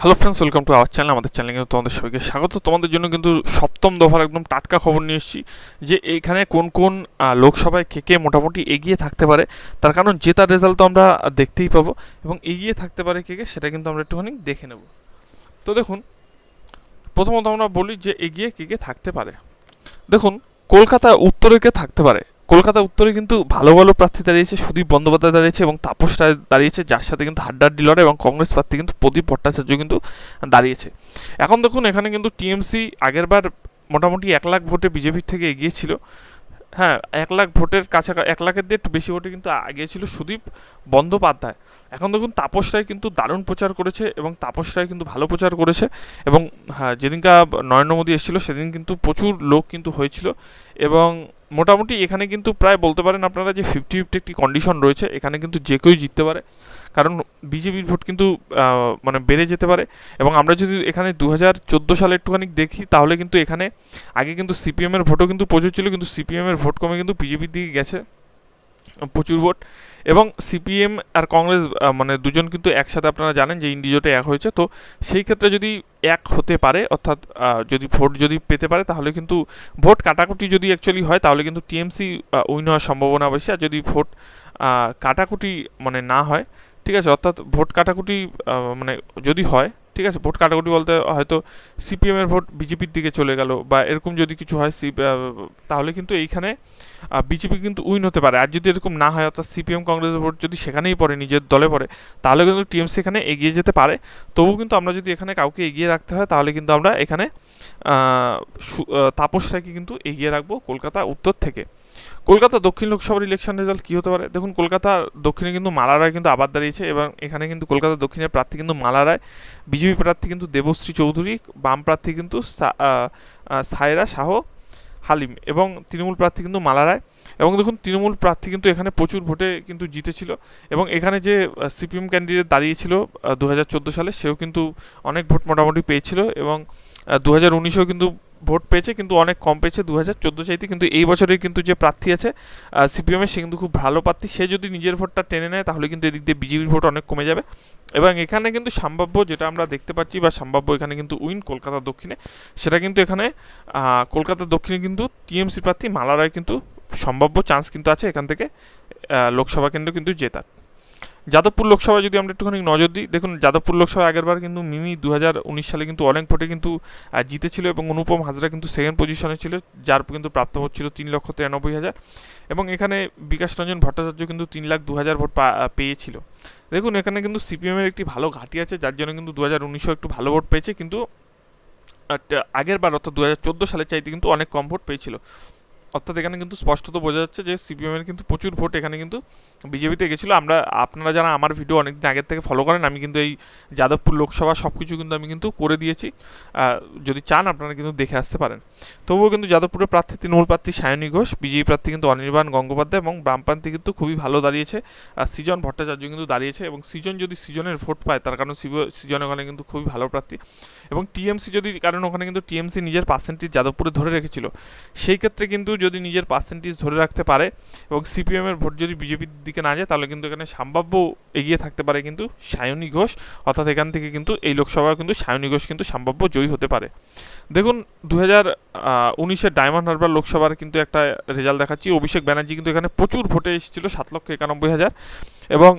Hello friends, welcome to our channel. আমাদের চ্যানেলে কিন্তু তোমাদের সবাইকে স্বাগত। তোমাদের জন্য কিন্তু সপ্তম দফার একদম টাটকা খবর নিয়ে এসেছি যে এইখানে কোন কোন লোকসভায় কে কে মোটামুটি এগিয়ে থাকতে পারে। তার কারণ জেতার রেজাল্ট তো আমরা দেখতেই পাবো, এবং এগিয়ে থাকতে পারে কে কে সেটা কিন্তু আমরা একটুখানি দেখে নেব। তো দেখুন, প্রথমত আমরা বলি যে এগিয়ে কে কে থাকতে পারে। দেখুন, কলকাতা উত্তরে কে থাকতে পারে। কলকাতা উত্তরে কিন্তু ভালো ভালো প্রার্থী দাঁড়িয়েছে। সুদীপ বন্দ্যোপাধ্যায় দাঁড়িয়েছে এবং তাপস রায় দাঁড়িয়েছে, যার সাথে কিন্তু হাড্ডাহাড্ডি লড়াই, এবং কংগ্রেস প্রার্থী কিন্তু প্রদীপ ভট্টাচার্য কিন্তু দাঁড়িয়েছে। এখন দেখুন, এখানে কিন্তু টিএমসি আগেরবার মোটামুটি 1 লাখ ভোটে বিজেপির থেকে এগিয়েছিল। হ্যাঁ, 1 লাখ ভোটের কাছাকাছি, 1 লাখের দিয়ে একটু বেশি ভোটে কিন্তু এগিয়েছিল সুদীপ বন্দ্যোপাধ্যায়। এখন দেখুন, তাপস রায় কিন্তু দারুণ প্রচার করেছে, এবং তাপস রায় কিন্তু ভালো প্রচার করেছে। এবং হ্যাঁ, যেদিনকা নরেন্দ্র মোদী এসেছিল সেদিন কিন্তু প্রচুর লোক কিন্তু হয়েছিল। এবং মোটামুটি এখানে কিন্তু প্রায় বলতে পারেন আপনারা যে 50-50 একটি কন্ডিশন রয়েছে। এখানে কিন্তু যে কেউই জিততে পারে, কারণ বিজেপির ভোট কিন্তু মানে বেড়ে যেতে পারে। এবং আমরা যদি এখানে 2014 সালে একটুখানি দেখি, তাহলে কিন্তু এখানে আগে কিন্তু সিপিএমের ভোটও কিন্তু প্রচুর ছিল, কিন্তু সিপিএমের ভোট কমে কিন্তু বিজেপির দিকে গেছে প্রচুর ভোট। এবং সিপিএম আর কংগ্রেস মানে দুজন কিন্তু একসাথে, আপনারা জানেন যে ইন্ডি জোটে এক হয়েছে। তো সেই ক্ষেত্রে যদি এক হতে পারে, অর্থাৎ যদি ভোট যদি পেতে পারে, তাহলে কিন্তু ভোট কাটাকুটি যদি অ্যাকচুয়ালি হয়, তাহলে কিন্তু টিএমসি উইন হওয়ার সম্ভাবনা বেশি। আর যদি ভোট কাটাকুটি মানে না হয়, ঠিক আছে, অর্থাৎ ভোট কাটাকুটি মানে যদি হয়, ঠিক আছে, ভোট কাটাকুটি বলতে হয়তো সিপিএমের ভোট বিজেপির দিকে চলে গেল বা এরকম যদি কিছু হয়, তাহলে কিন্তু এইখানে বিজেপি কিন্তু উইন হতে পারে। আর যদি এরকম না হয়, অর্থাৎ সিপিএম কংগ্রেসের ভোট যদি সেখানেই পড়ে, নিজের দলে পড়ে, তাহলে কিন্তু টিএমসি এখানে এগিয়ে যেতে পারে। তবু কিন্তু আমরা যদি এখানে কাউকে এগিয়ে রাখতে হয়, তাহলে কিন্তু আমরা এখানে তাপস রায়কে কিন্তু এগিয়ে রাখবো কলকাতা উত্তর থেকে। কলকাতা দক্ষিণ লোকসভার ইলেকশন রেজাল্ট কী হতে পারে। দেখুন, কলকাতা দক্ষিণে কিন্তু মালা রায় কিন্তু আবার দাঁড়িয়েছে, এবং এখানে কিন্তু কলকাতা দক্ষিণের প্রার্থী কিন্তু মালা রায়, বিজেপি প্রার্থী কিন্তু দেবশ্রী চৌধুরী, বাম প্রার্থী কিন্তু সায়রা শাহ হালিম, এবং তৃণমূল প্রার্থী কিন্তু মালা রায়। এবং দেখুন, তৃণমূল প্রার্থী কিন্তু এখানে প্রচুর ভোটে কিন্তু জিতেছিল। এবং এখানে যে সিপিএম ক্যান্ডিডেট দাঁড়িয়েছিল 2014 সালে, সেও কিন্তু অনেক ভোট মোটামুটি পেয়েছিল। এবং 2019-এও কিন্তু ভোট পেয়েছে, কিন্তু অনেক কম পেয়েছে 2014 চাইতে। কিন্তু এই বছরের কিন্তু যে প্রার্থী আছে সিপিএমের, সে কিন্তু খুব ভালো প্রার্থী। সে যদি নিজের ভোটটা টেনে নেয়, তাহলে কিন্তু এদিক দিয়ে বিজেপির ভোট অনেক কমে যাবে। এবং এখানে কিন্তু সম্ভাব্য যেটা আমরা দেখতে পাচ্ছি, বা সম্ভাব্য এখানে কিন্তু উইন কলকাতা দক্ষিণে, সেটা কিন্তু এখানে কলকাতা দক্ষিণে কিন্তু টিএমসি প্রার্থী মালা রায় কিন্তু সম্ভাব্য চান্স কিন্তু আছে এখান থেকে লোকসভা কেন্দ্র কিন্তু জেতার। যাদবপুর লোকসভা যদি আমরা একটুখানি নজর দিই, দেখুন, যাদবপুর লোকসভা আগেরবার কিন্তু মিমি 2019 সালে কিন্তু অনেক ভোটে কিন্তু জিতেছিল, এবং অনুপম হাজরা কিন্তু সেকেন্ড পজিশনে ছিল, যার কিন্তু প্রাপ্ত ভোট ছিল 3,93,000। এবং এখানে বিকাশ রঞ্জন ভট্টাচার্য কিন্তু 3,02,000 ভোট পেয়েছিল। দেখুন, এখানে কিন্তু সিপিএমের একটি ভালো ঘাঁটি আছে, যার জন্য কিন্তু 2019-এও একটু ভালো ভোট পেয়েছে, কিন্তু আগেরবার অর্থাৎ 2014 সালের চাইতে কিন্তু অনেক কম ভোট পেয়েছিল। অর্থাৎ এখানে কিন্তু স্পষ্টত বোঝা যাচ্ছে যে সিপিএমের কিন্তু প্রচুর ভোট এখানে কিন্তু বিজেপিতে গেছিলো। আপনারা যারা আমার ভিডিও অনেকদিন আগের থেকে ফলো করেন, আমি কিন্তু এই যাদবপুর লোকসভা সব কিছু কিন্তু আমি কিন্তু করে দিয়েছি। যদি চান আপনারা কিন্তু দেখে আসতে পারেন। তবুও কিন্তু যাদবপুরের প্রার্থী তৃণমূল প্রার্থী সায়নী ঘোষ, বিজেপি প্রার্থী কিন্তু অনির্বাণ গঙ্গোপাধ্যায়, এবং বামপ্রান্তি কিন্তু খুবই ভালো দাঁড়িয়েছে সৃজন ভট্টাচার্য কিন্তু দাঁড়িয়েছে। এবং সৃজনের ভোট পায়, তার কারণ সৃজন ওখানে কিন্তু খুবই ভালো প্রার্থী। এবং টিএমসি যদি, কারণ ওখানে কিন্তু টিএমসি নিজের পার্সেন্টেজ যাদবপুরে ধরে রেখেছিল, সেই ক্ষেত্রে কিন্তু যদি নিজের পার্সেন্টেজ ধরে রাখতে পারে, এবং সিপিএমের ভোট যদি বিজেপির দিকে না যায়, তাহলে কিন্তু এখানে সম্ভাব্য এগিয়ে থাকতে পারে কিন্তু সায়নী ঘোষ। অর্থাৎ এখান থেকে কিন্তু এই লোকসভা কিন্তু সায়নী ঘোষ কিন্তু সম্ভাব্য জয়ী হতে পারে। দেখুন, 2019-এর ডায়মন্ড হারবার লোকসভার কিন্তু একটা রেজাল্ট দেখাচ্ছি। অভিষেক ব্যানার্জি কিন্তু এখানে প্রচুর ভোটে এসেছিল, 7,91,000। এবং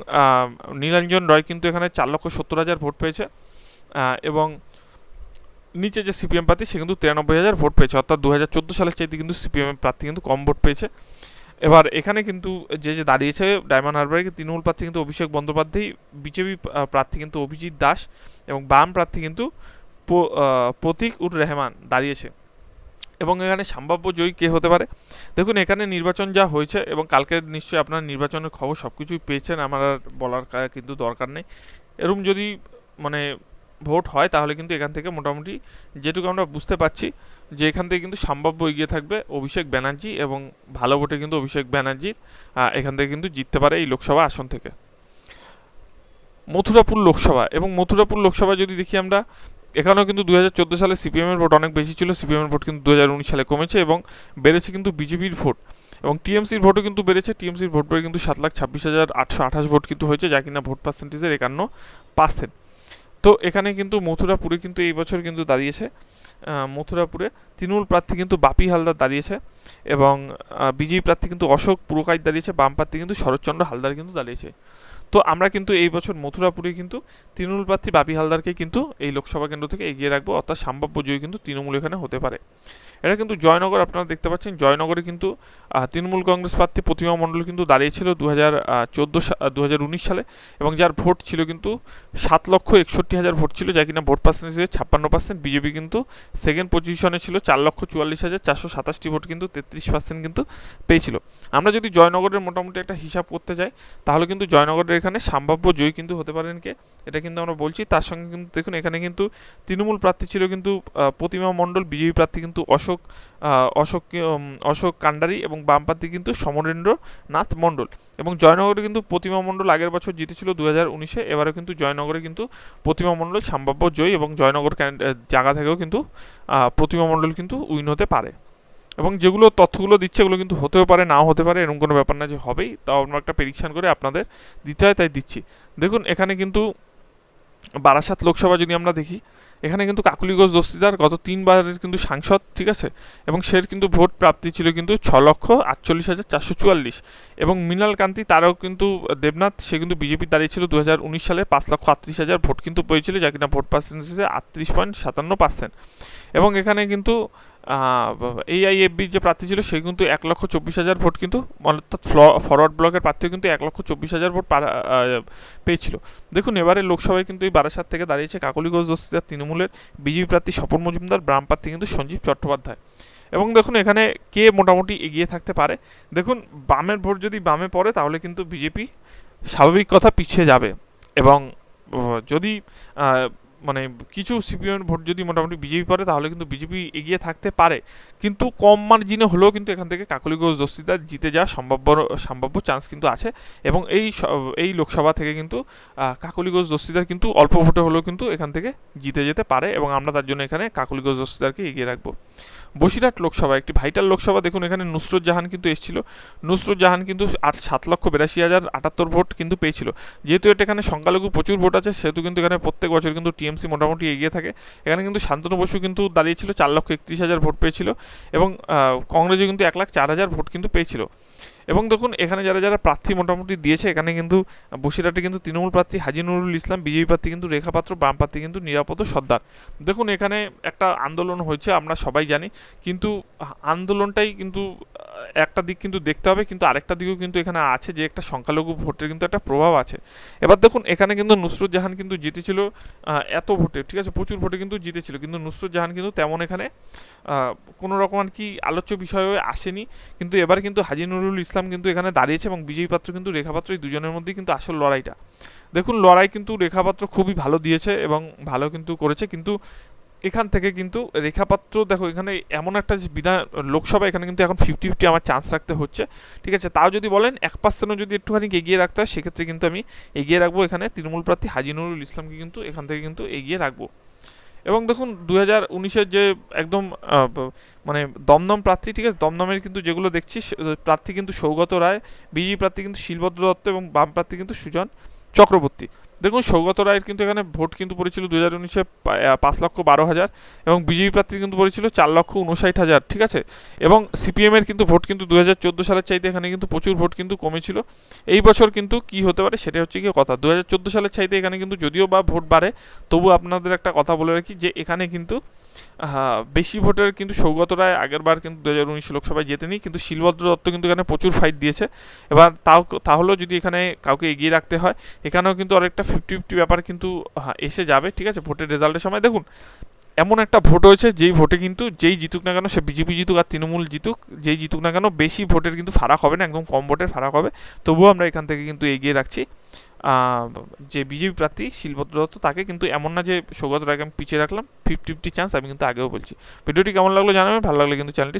নীলাঞ্জন রয় কিন্তু এখানে 4,70,000 ভোট পেয়েছে। এবং নিচে যে সিপিএম প্রার্থী, সে কিন্তু 93,000 ভোট পেয়েছে। অর্থাৎ 2014 সালের চাইতে কিন্তু সিপিএম প্রার্থী কিন্তু কম ভোট পেয়েছে। এবার এখানে কিন্তু যে দাঁড়িয়েছে ডায়মন্ড হারবারে, তৃণমূল প্রার্থী কিন্তু অভিষেক বন্দ্যোপাধ্যায়, বিজেপি প্রার্থী কিন্তু অভিজিৎ দাস, এবং বাম প্রার্থী কিন্তু প্রতীক উর রহমান দাঁড়িয়েছে। এবং এখানে সম্ভাব্য জয়ী কে হতে পারে। দেখুন, এখানে নির্বাচন যা হয়েছে, এবং কালকে নিশ্চয়ই আপনারা নির্বাচনের খবর সব কিছুই পেয়েছেন, আমার আর বলার কিন্তু দরকার নেই। এরকম যদি মানে ভোট হয়, তাহলে কিন্তু এখান থেকে মোটামুটি যেটুকু আমরা বুঝতে পারছি, যে এখান থেকে কিন্তু সম্ভাব্য এগিয়ে থাকবে অভিষেক ব্যানার্জি, এবং ভালো ভোটে কিন্তু অভিষেক ব্যানার্জি এখান থেকে কিন্তু জিততে পারে এই লোকসভা আসন থেকে। মথুরাপুর লোকসভা, এবং মথুরাপুর লোকসভা যদি দেখি আমরা, এখানেও কিন্তু 2014 সালে সিপিএমের ভোট অনেক বেশি ছিল, সিপিএমের ভোট কিন্তু 2019 সালে কমেছে, এবং বেড়েছে কিন্তু বিজেপির ভোট। এবং টিএমসির ভোটও কিন্তু বেড়েছে, টিএমসির ভোট বেড়ে কিন্তু 7,26,828 ভোট কিন্তু হয়েছে, যা কিনা ভোট পার্সেন্টেজের 51%। তো এখানে কিন্তু মথুরাপুরে কিন্তু এই বছর কিন্তু দাঁড়িয়েছে মথুরাপুরে তৃণমূল প্রার্থী কিন্তু বাপি হালদার দাঁড়িয়েছে, এবং বিজেপি প্রার্থী কিন্তু অশোক পুরকাইত দাঁড়িয়েছে, বাম প্রার্থী কিন্তু শরৎচন্দ্র হালদার কিন্তু দাঁড়িয়েছে। তো আমরা কিন্তু এই বছর মথুরাপুরে কিন্তু তৃণমূল প্রার্থী বাপি হালদারকে কিন্তু এই লোকসভা কেন্দ্র থেকে এগিয়ে রাখবো, অর্থাৎ সম্ভাব্য জয়ী কিন্তু তৃণমূল এখানে হতে পারে। এটা কিন্তু জয়নগর, আপনারা দেখতে পাচ্ছেন জয়নগরে কিন্তু তৃণমূল কংগ্রেস প্রার্থী প্রতিমা মণ্ডল কিন্তু দাঁড়িয়েছিল 2019 সালে, এবং যার ভোট ছিল কিন্তু 7,61,000 ভোট ছিল, যা কিনা ভোট পার্সেন্টেজ 56%। বিজেপি কিন্তু সেকেন্ড পজিশনে ছিল 4,44,427টি ভোট কিন্তু 33% কিন্তু পেয়েছিল। আমরা যদি জয়নগরের মোটামুটি একটা হিসাব করতে যাই, তাহলে কিন্তু জয়নগরের এখানে সম্ভাব্য জয়ী কিন্তু হতে পারেন কে, এটা কিন্তু আমরা বলছি। তার সঙ্গে কিন্তু দেখুন এখানে কিন্তু তৃণমূল প্রার্থী ছিল কিন্তু প্রতিমা মণ্ডল, বিজেপি প্রার্থী কিন্তু অশোক কান্ডারি, এবং বাম প্রার্থী কিন্তু সমরেন্দ্রনাথ মণ্ডল। এবং জয়নগরে কিন্তু প্রতিমা মণ্ডল আগের বছর জিতেছিল 2019-এ, এবারে কিন্তু জয়নগরে কিন্তু প্রতিমা মণ্ডল সম্ভাব্য জয়ী, এবং জয়নগর জায়গা থেকেও কিন্তু প্রতিমা মণ্ডল কিন্তু উইন হতে পারে। এবং যেগুলো তথ্যগুলো দিচ্ছে এগুলো কিন্তু হতেও পারে, নাও হতে পারে, এরকম কোনো ব্যাপার না যে হবেই, তাও আমরা একটা প্রেডিকশন করে আপনাদের দিতে হয় তাই দিচ্ছি। দেখুন এখানে কিন্তু বারাসাত লোকসভা যদি আমরা দেখি, এখানে কিন্তু কাকলি ঘোষ দস্তিদার গত 3 বারের কিন্তু সাংসদ, ঠিক আছে, এবং সে কিন্তু ভোট প্রাপ্তি ছিল কিন্তু 6,48,444, এবং মৃণাল কান্তি তারও কিন্তু দেবনাথ, সে কিন্তু বিজেপি দাঁড়িয়েছিল 2019 সালে 5,38,000 ভোট কিন্তু পেয়েছিল, যা কিনা ভোট পার্সেন্টেজে 38.57%। এবং এখানে কিন্তু AIFBর যে প্রার্থী ছিল সে কিন্তু 1,24,000 ভোট কিন্তু, অর্থাৎ ফরওয়ার্ড ব্লকের প্রার্থীও কিন্তু 1,24,000 ভোট পেয়েছিল। দেখুন এবারে লোকসভায় কিন্তু এই বারাসাত থেকে দাঁড়িয়েছে কাকলি ঘোষ দস্তিদার তৃণমূলের, বিজেপি প্রার্থী স্বপন মজুমদার, বাম প্রার্থী কিন্তু সঞ্জীব চট্টোপাধ্যায়। এবং দেখুন এখানে কে মোটামুটি এগিয়ে থাকতে পারে। দেখুন বামের ভোট যদি বামে পড়ে তাহলে কিন্তু বিজেপি স্বাভাবিক কথা পিছিয়ে যাবে, এবং যদি মানে কিছু সিপিএমের ভোট যদি মোটামুটি বিজেপি পড়ে তাহলে কিন্তু বিজেপি এগিয়ে থাকতে পারে, কিন্তু কম মার্জিনে হলেও কিন্তু এখান থেকে কাকলি ঘোষ দস্তিদার জিতে যাওয়ার সম্ভাব্য চান্স কিন্তু আছে। এবং এই লোকসভা থেকে কিন্তু কাকলি ঘোষ দস্তিদার কিন্তু অল্প ভোটে হলেও কিন্তু এখান থেকে জিতে যেতে পারে, এবং আমরা তার জন্য এখানে কাকলি ঘোষ দস্তিদারকে এগিয়ে রাখবো। বসিরহাট লোকসভা একটি ভাইটাল লোকসভা, দেখুন এখানে নুসরত জাহান কিন্তু এসেছিল, নুসরত জাহান কিন্তু 7,82,078 ভোট কিন্তু পেয়েছিল। যেহেতু এটা এখানে সংখ্যালঘু প্রচুর ভোট আছে, সেহেতু কিন্তু এখানে প্রত্যেক বছর কিন্তু টিএমসি মোটামুটি এগিয়ে থাকে। এখানে কিন্তু শান্তনু বসু কিন্তু দাঁড়িয়েছিল 4,31,000 ভোট পেয়েছিল, এবং কংগ্রেসও কিন্তু 1,04,000 ভোট কিন্তু পেয়েছিল। এবং দেখুন এখানে যারা যারা প্রার্থী মোটামুটি দিয়েছে, এখানে কিন্তু বসিরহাটে কিন্তু তৃণমূল প্রার্থী হাজি নুরুল ইসলাম, বিজেপি প্রার্থী কিন্তু রেখা পাত্র, বাম প্রার্থী কিন্তু নিরাপদ সর্দার। দেখুন এখানে একটা আন্দোলন হয়েছে আমরা সবাই জানি, কিন্তু আন্দোলনটাই কিন্তু একটা দিক কিন্তু দেখতে হবে, কিন্তু আরেকটা দিকও কিন্তু এখানে আছে যে একটা সংখ্যালঘু ভোটের কিন্তু একটা প্রভাব আছে। এবার দেখুন এখানে কিন্তু নুসরত জাহান কিন্তু জিতেছিল এত ভোটে, ঠিক আছে, প্রচুর ভোটে কিন্তু জিতেছিল, কিন্তু নুসরত জাহান কিন্তু তেমন এখানে কোনো রকম আর কি আলোচ্য বিষয় হয়ে আসেনি। কিন্তু এবার কিন্তু হাজি নুরুল ইসলাম কিন্তু এখানে দাঁড়িয়েছে, এবং বিজেপি পাত্র কিন্তু রেখা পাত্র, এই দুজনের মধ্যেই কিন্তু আসল লড়াইটা। দেখুন লড়াই কিন্তু রেখা পাত্র খুবই ভালো দিয়েছে এবং ভালো কিন্তু করেছে, কিন্তু এখান থেকে কিন্তু রেখাপাত্র দেখো এখানে এমন একটা লোকসভা, এখানে কিন্তু এখন 50-50 আমার চান্স রাখতে হচ্ছে, ঠিক আছে। তাও যদি বলেন 1%ও যদি একটুখানি এগিয়ে রাখতে হয়, সেক্ষেত্রে কিন্তু আমি এগিয়ে রাখবো এখানে তৃণমূল প্রার্থী হাজি নুরুল ইসলামকে কিন্তু এখান থেকে কিন্তু এগিয়ে রাখবো। এবং দেখুন 2019-এর যে একদম মানে দমদম প্রার্থী, ঠিক আছে, দমদমের কিন্তু যেগুলো দেখছি প্রার্থী কিন্তু সৌগত রায়, বিজেপি প্রার্থী কিন্তু শিলভদ্র দত্ত, এবং বাম প্রার্থী কিন্তু সুজন চক্রবর্তী। দেখুন সৌগত রায়ের কিন্তু এখানে ভোট কিন্তু পড়েছিল 2019-এ 5,12,000, এবং বিজেপি প্রার্থীর কিন্তু পড়েছিল 4,59,000, ঠিক আছে। এবং সিপিএমের কিন্তু ভোট কিন্তু 2014 সালের চাইতে এখানে কিন্তু প্রচুর ভোট কিন্তু কমেছিল। এই বছর কিন্তু কি হতে পারে সেটা হচ্ছে কি কথা, 2014 সালের চাইতে এখানে কিন্তু যদিও বা ভোট বাড়ে, তবু আপনাদের একটা কথা বলে রাখি যে এখানে কিন্তু বেশি ভোটের কিন্তু সৌগত রায় আগের বার কিন্তু 2019 লোকসভায় জেতেনি, কিন্তু শিলভদ্র দত্ত কিন্তু এখানে প্রচুর ফাইট দিয়েছে। এবার তাহলেও যদি এখানে কাউকে এগিয়ে রাখতে হয়, এখানেও কিন্তু আরেকটা 50-50 ব্যাপার কিন্তু এসে যাবে, ঠিক আছে, ভোটের রেজাল্টের সময়। দেখুন এমন একটা ভোট হয়েছে যেই ভোটে কিন্তু যেই জিতুক না কেন, সে বিজেপি জিতুক আর তৃণমূল জিতুক, যেই জিতুক না কেন বেশি ভোটের কিন্তু ফারাক হবে না, একদম কম ভোটের ফারাক হবে। তবুও আমরা এখান থেকে কিন্তু এগিয়ে রাখছি যে বিজেপি প্রার্থী শিলভদ্র দত্ত, তাকে কিন্তু এমন না যে সৌগত রায়কে আমি পিছিয়ে রাখলাম, 50-50 চান্স আমি কিন্তু আগেও বলছি। ভিডিওটি কেমন লাগলো জানাবেন, ভালো লাগলে কিন্তু চ্যানেলটি